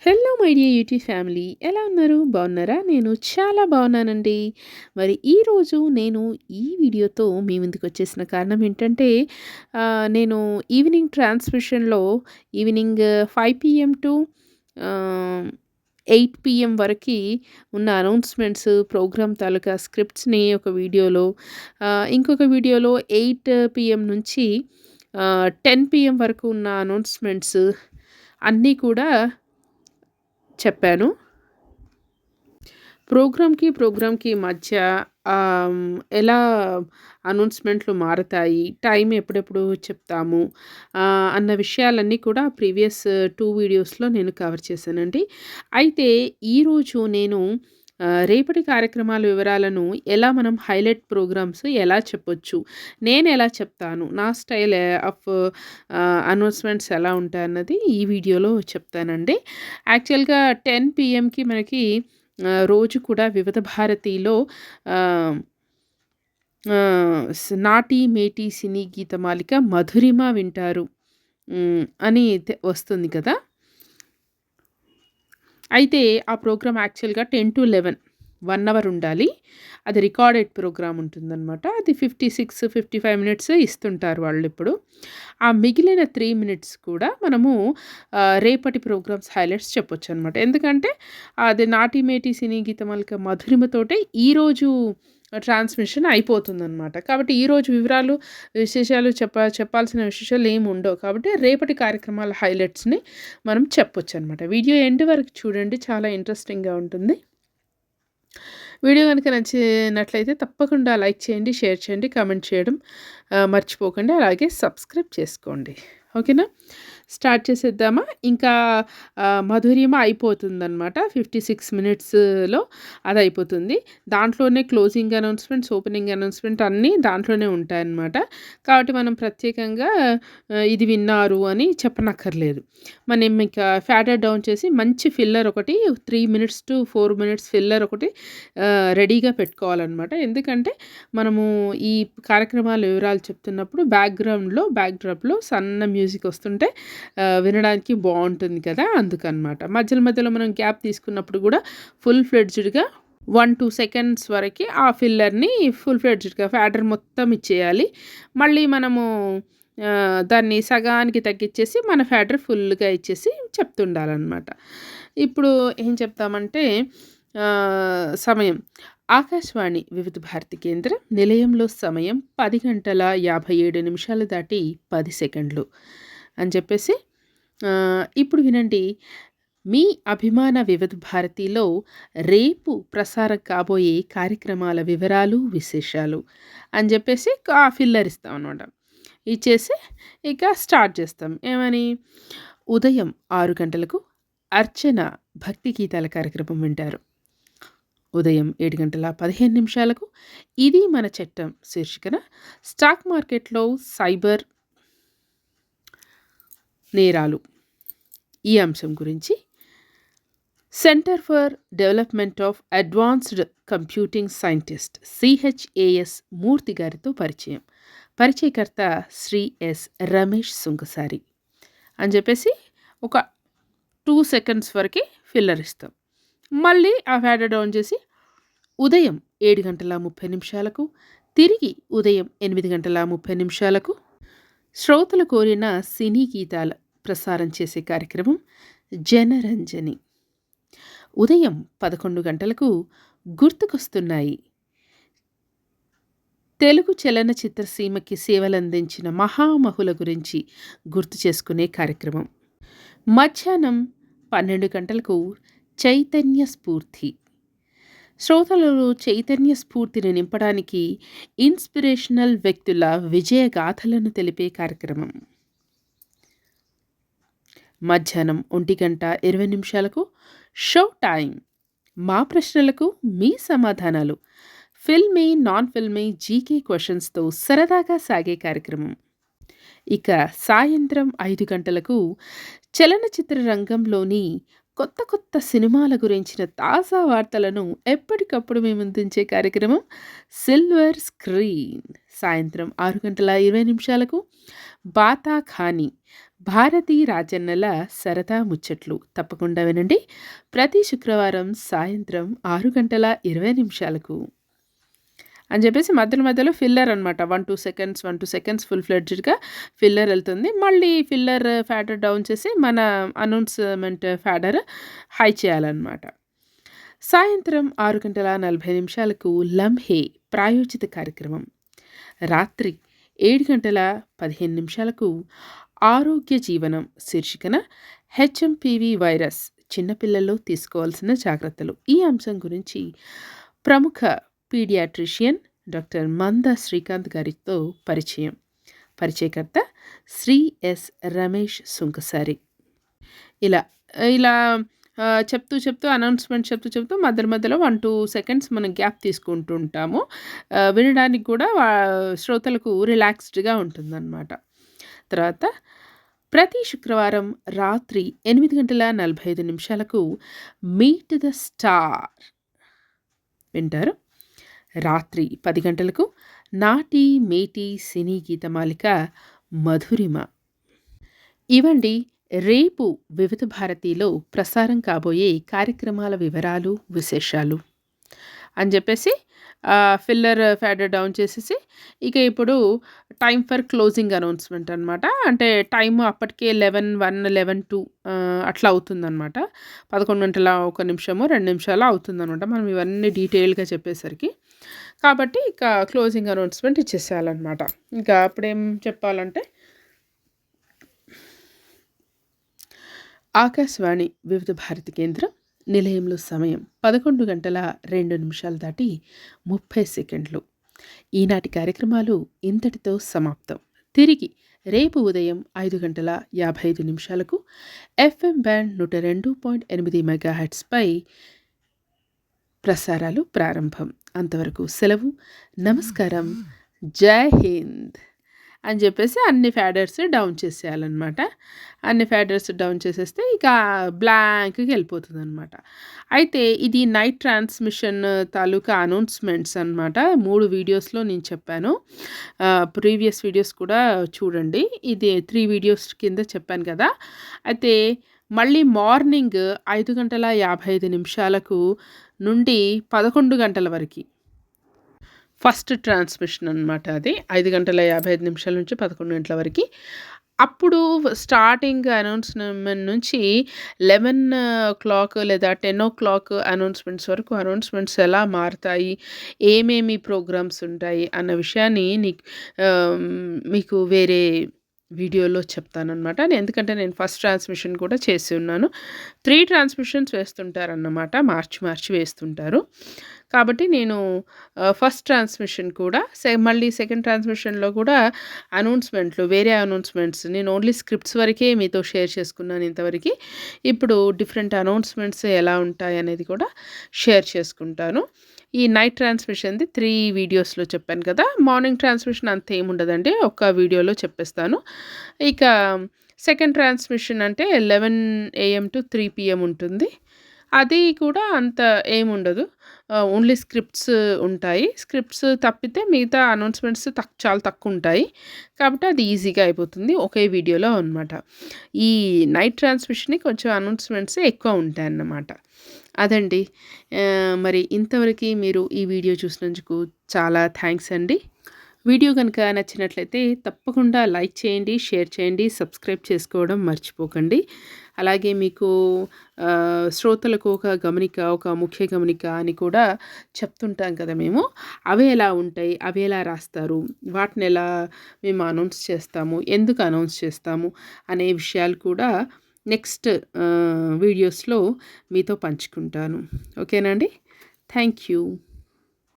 Hello my dear YouTube family, ఎలా ఉన్నారు? బాగున్నారా? నేను చాలా బాగున్నానండి. మరి ఈరోజు నేను ఈ వీడియోతో మీ ముందుకు వచ్చేసిన కారణం ఏంటంటే, నేను ఈవినింగ్ ట్రాన్స్మిషన్లో ఈవినింగ్ 5 PM టు 8 PM వరకు ఉన్న అనౌన్స్మెంట్స్, ప్రోగ్రామ్ తాలూకా స్క్రిప్ట్స్ని ఒక వీడియోలో, ఇంకొక వీడియోలో 8 PM నుంచి 10 PM వరకు ఉన్న అనౌన్స్మెంట్స్ అన్నీ కూడా చెప్పాను. ప్రోగ్రామ్‌కి మధ్య ఎలా అనౌన్స్‌మెంట్లు మారతాయి, టైం ఎప్పుడెప్పుడు చెప్తాము అన్న విషయాలన్నీ కూడా ప్రీవియస్ 2 వీడియోస్‌లో నేను కవర్ చేశానండి. అయితే ఈరోజు నేను రేపటి కార్యక్రమాల వివరాలను ఎలా మనం హైలైట్ ప్రోగ్రామ్స్ ఎలా చెప్పొచ్చు, నేనెలా చెప్తాను, నా స్టైల్ ఆఫ్ అనౌన్స్‌మెంట్స్ ఎలా ఉంటాయన్నది ఈ వీడియోలో చెప్తానండి. యాక్చువల్‌గా 10 PMకి మనకి రోజు కూడా వివిధ భారతిలో ఆహ్, నాటి మేటి సినీ గీతమాలిక 'మధురిమ' వింటారు అని వస్తుంది కదా! అయితే ఆ ప్రోగ్రామ్ యాక్చువల్‌గా 10-11 1 అవర్ ఉండాలి. అది రికార్డెడ్ ప్రోగ్రామ్ ఉంటుందనమాట. అది 56, 55 మినిట్స్ ఇస్తుంటారు వాళ్ళిప్పుడు. ఆ మిగిలిన 3 మినిట్స్ కూడా మనము రేపటి ప్రోగ్రామ్స్ హైలైట్స్ చెప్పొచ్చనమాట. ఎందుకంటే అది 'నాటి మేటి సినీ గీతమాలిక మధురిమతోటే ఈరోజు ట్రాన్స్మిషన్ అయిపోతుందనమాట. కాబట్టి ఈరోజు వివరాలు, విశేషాలు చెప్పాల్సిన విశేషాలు ఏమి ఉండవు. కాబట్టి రేపటి కార్యక్రమాల హైలైట్స్‌ని మనం చెప్పొచ్చనమాట. వీడియో ఎండ్ వరకు చూడండి, చాలా ఇంట్రెస్టింగ్‌గా ఉంటుంది. వీడియో గనుక నచ్చినట్లయితే తప్పకుండా లైక్ చేయండి, షేర్ చేయండి, కామెంట్ చేయడం మర్చిపోకండి. అలాగే సబ్స్క్రైబ్ చేసుకోండి. ఓకేనా? స్టార్ట్ చేసేద్దామా? ఇంకా 'మధురిమ' అయిపోతుందనమాట. 56 మినిట్స్‌లో అదయిపోతుంది. దాంట్లోనే క్లోజింగ్ అనౌన్స్‌మెంట్స్, ఓపెనింగ్ అనౌన్స్‌మెంట్ అన్నీ దాంట్లోనే ఉంటాయన్నమాట. కాబట్టి మనం ప్రత్యేకంగా ఇది విన్నారు అని చెప్పనక్కర్లేదు. మనం ఇక ఫ్యాడర్ డౌన్ చేసి మంచి ఫిల్లర్ ఒకటి 3 మినిట్స్ టు 4 మినిట్స్ ఫిల్లర్ ఒకటి రెడీగా పెట్టుకోవాలనమాట. ఎందుకంటే మనము ఈ కార్యక్రమాల వివరాలు చెప్తున్నప్పుడు బ్యాక్‌డ్రాప్‌లో సన్న మ్యూజిక్ వస్తుంటే వినడానికి బావుంటుంది కదా! అందుకనమాట. మధ్యలో మనం గ్యాప్ తీసుకున్నప్పుడు కూడా ఫుల్ ఫ్లెడ్జ్డ్‌గా 1-2 సెకండ్స్ వరకి ఆ ఫిల్లర్‌ని ఫుల్ ఫ్లెడ్జ్డ్‌గా ఫ్యాడర్ మొత్తం ఇచ్చేయాలి. మళ్ళీ మనము దాన్ని సగానికి తగ్గిచ్చేసి మన ఫ్యాడర్ ఫుల్‌గా ఇచ్చేసి చెప్తుండాలనమాట. ఇప్పుడు ఏం చెప్తామంటే సమయం. ఆకాశవాణి వివిధ భారతి కేంద్రం నిలయంలో సమయం 10:57 దాటి 10 సెకండ్లు అని చెప్పేసి ఇప్పుడు వినండి. మీ అభిమాన వివిధ భారతిలో రేపు ప్రసారం కాబోయే కార్యక్రమాల వివరాలు, విశేషాలు అని చెప్పేసి ఆ ఫిల్లర్ ఇస్తామనమాట. ఇచ్చేసి ఇక స్టార్ట్ చేస్తాం. ఏమని? ఉదయం 6 గంటలకు అర్చన భక్తి గీతాల కార్యక్రమం వింటారు. ఉదయం 7:15 ఇది మన చట్టం శీర్షికన స్టాక్ మార్కెట్లో సైబర్ నేరాలు ఈ అంశం గురించి centre for development of advanced computing scientist CHAS మూర్తి గారితో పరిచయం. పరిచయకర్త శ్రీ ఎస్ రమేష్ సుంకసారి అని చెప్పేసి ఒక 2 సెకండ్స్ వరకు ఫిల్లర్ ఇస్తాం. మళ్ళీ ఆ ఫ్యాడర్ డౌన్ చేసి ఉదయం 7:30 తిరిగి ఉదయం 8:30 శ్రోతలు కోరిన సినీ గీతాల ప్రసారం చేసే కార్యక్రమం జనరంజని. ఉదయం 11 గంటలకు గుర్తుకొస్తున్నాయి. తెలుగు చలనచిత్ర సీమకి సేవలందించిన మహామహుల గురించి గుర్తు చేసుకునే కార్యక్రమం. మధ్యాహ్నం 12 గంటలకు చైతన్య స్ఫూర్తి. శ్రోతలలో చైతన్య స్ఫూర్తిని నింపడానికి ఇన్స్పిరేషనల్ వ్యక్తుల విజయ గాథలను తెలిపే కార్యక్రమం. మధ్యాహ్నం 1:20 షో టైం. మా ప్రశ్నలకు మీ సమాధానాలు. ఫిల్మీ, నాన్ ఫిల్మీ జీకే క్వశ్చన్స్తో సరదాగా సాగే కార్యక్రమం. ఇక సాయంత్రం 5 గంటలకు చలనచిత్ర రంగంలోని కొత్త సినిమాల గురించిన తాజా వార్తలను ఎప్పటికప్పుడు మేము అందించే కార్యక్రమం సిల్వర్ స్క్రీన్. సాయంత్రం 6:20 బాతా ఖానీ, భారతీ రాజన్నల సరదా ముచ్చట్లు తప్పకుండా వినండి. ప్రతి శుక్రవారం సాయంత్రం 6:20 అని చెప్పేసి మధ్యలో మధ్యలో ఫిల్లర్ అనమాట. 1, 2 సెకండ్స్ ఫుల్ ఫ్లెడ్జ్డ్‌గా ఫిల్లర్ ఎళ్తుంది. మళ్ళీ ఫిల్లర్ ఫ్యాడర్ డౌన్ చేసి మన అనౌన్స్‌మెంట్ ఫ్యాడర్ హై చేయాలనమాట. సాయంత్రం 6:40 లంహే ప్రాయోజిత కార్యక్రమం. రాత్రి 7:15 ఆరోగ్య జీవనం శీర్షికన హెచ్ఎంపీవీ వైరస్ చిన్నపిల్లల్లో తీసుకోవాల్సిన జాగ్రత్తలు. ఈ అంశం గురించి ప్రముఖ పీడియాట్రిషియన్ డాక్టర్ మంద శ్రీకాంత్ గారితో పరిచయం. పరిచయకర్త శ్రీ ఎస్ రమేష్ సుంకసారి. ఇలా ఇలా చెప్తూ అనౌన్స్‌మెంట్ చెప్తూ మధ్యలో 1, 2 సెకండ్స్ మనం గ్యాప్ తీసుకుంటూ ఉంటాము. వినడానికి కూడా శ్రోతలకు రిలాక్స్డ్‌గా ఉంటుందన్నమాట. తర్వాత ప్రతి శుక్రవారం రాత్రి 8:45 మీట్ ద స్టార్ వింటారు. రాత్రి 10 గంటలకు నాటి మేటి సినీ గీతమాలిక మధురిమ. ఇవండి రేపు వివిధ భారతిలో ప్రసారం కాబోయే కార్యక్రమాల వివరాలు, విశేషాలు అని చెప్పేసి ఫిల్లర్ ఫ్యాడర్ డౌన్ చేసేసి ఇక ఇప్పుడు టైమ్ ఫర్ క్లోజింగ్ అనౌన్స్‌మెంట్ అనమాట. అంటే టైమ్ అప్పటికే 11:01, 11:02 అట్లా అవుతుందనమాట. 11:01 2 నిమిషాలు అవుతుందనమాట. మనం ఇవన్నీ డీటెయిల్‌గా చెప్పేసరికి. కాబట్టి ఇక క్లోజింగ్ అనౌన్స్‌మెంట్ ఇచ్చేసేయాలనమాట. ఇంకా అప్పుడేం చెప్పాలంటే ఆకాశవాణి వివిధ భారతి కేంద్రం నిలయంలో సమయం 11:02 దాటి 30 సెకండ్లు. ఈనాటి కార్యక్రమాలు ఇంతటితో సమాప్తం. తిరిగి రేపు ఉదయం 5:55 ఎఫ్ఎం బ్యాండ్ 102.8 మెగాహెర్ట్జ్పై ప్రసారాలు ప్రారంభం. అంతవరకు సెలవు. నమస్కారం. జై హింద్ అని చెప్పేసి అన్ని ఫ్యాడర్స్ డౌన్ చేసేయాలన్నమాట. అన్ని ఫ్యాడర్స్ డౌన్ చేసేస్తే ఇక బ్లాంక్‌గా వెళ్ళిపోతుందనమాట. అయితే ఇది నైట్ ట్రాన్స్మిషన్ తాలూకా అనౌన్స్‌మెంట్స్ అనమాట. 3 వీడియోస్‌లో నేను చెప్పాను. ప్రీవియస్ వీడియోస్ కూడా చూడండి. ఇది 3 వీడియోస్ కింద చెప్పాను కదా! అయితే మళ్ళీ మార్నింగ్ 5:55 నుండి 11 గంటల వరకి ఫస్ట్ ట్రాన్స్మిషన్ అనమాట అది. 5:55 నుంచి 11 గంటల వరకి. అప్పుడు స్టార్టింగ్ అనౌన్స్‌మెంట్ నుంచి 11:00 లేదా 10:00 అనౌన్స్‌మెంట్స్ వరకు అనౌన్స్‌మెంట్స్ ఎలా మారతాయి, ఏమేమి ప్రోగ్రామ్స్ ఉంటాయి అన్న విషయాన్ని మీకు వేరే వీడియోలో చెప్తాననమాట. ఎందుకంటే నేను ఫస్ట్ ట్రాన్స్మిషన్ కూడా చేసి ఉన్నాను. 3 ట్రాన్స్మిషన్స్ వేస్తుంటారన్నమాట. మార్చి వేస్తుంటారు. కాబట్టి నేను ఫస్ట్ ట్రాన్స్మిషన్ కూడా మళ్ళీ సెకండ్ ట్రాన్స్మిషన్‌లో కూడా వేరే అనౌన్స్‌మెంట్స్ నేను ఓన్లీ స్క్రిప్ట్స్ వరకే మీతో షేర్ చేసుకున్నాను ఇంతవరకి. ఇప్పుడు డిఫరెంట్ అనౌన్స్‌మెంట్స్ ఎలా ఉంటాయనేది కూడా షేర్ చేసుకుంటాను. ఈ నైట్ ట్రాన్స్మిషన్‌ది 3 వీడియోస్‌లో చెప్పాను కదా! మార్నింగ్ ట్రాన్స్మిషన్ అంత ఏముండదండి. ఒక్క వీడియోలో చెప్పేస్తాను. ఇక సెకండ్ ట్రాన్స్మిషన్ అంటే 11 AM to 3 PM ఉంటుంది. అది కూడా అంత ఏముండదు. ఓన్లీ స్క్రిప్ట్స్ ఉంటాయి. స్క్రిప్ట్స్ తప్పితే మిగతా అనౌన్స్‌మెంట్స్ చాలా తక్కువుంటాయి. కాబట్టి అది ఈజీగా అయిపోతుంది. ఒకే వీడియోలో అనమాట. ఈ నైట్ ట్రాన్స్మిషన్‌ని కొంచెం అనౌన్స్‌మెంట్స్ ఎక్కువ ఉంటాయన్నమాట. అదండి. మరి ఇంతవరకి మీరు ఈ వీడియో చూసినందుకు చాలా థ్యాంక్స్ అండి. వీడియో కనుక నచ్చినట్లయితే తప్పకుండా లైక్ చేయండి, షేర్ చేయండి, సబ్స్క్రైబ్ చేసుకోవడం మర్చిపోకండి. అలాగే మీకు శ్రోతలకు ఒక ముఖ్య గమనిక అని కూడా చెప్తుంటాం కదా మేము. అవి ఎలా ఉంటాయి, అవి ఎలా రాస్తారు, వాటిని ఎలా మేము అనౌన్స్ చేస్తాము, ఎందుకు అనౌన్స్ చేస్తాము అనే విషయాలు కూడా నెక్స్ట్ వీడియోస్లో మీతో పంచుకుంటాను. ఓకేనా అండి? Thank you.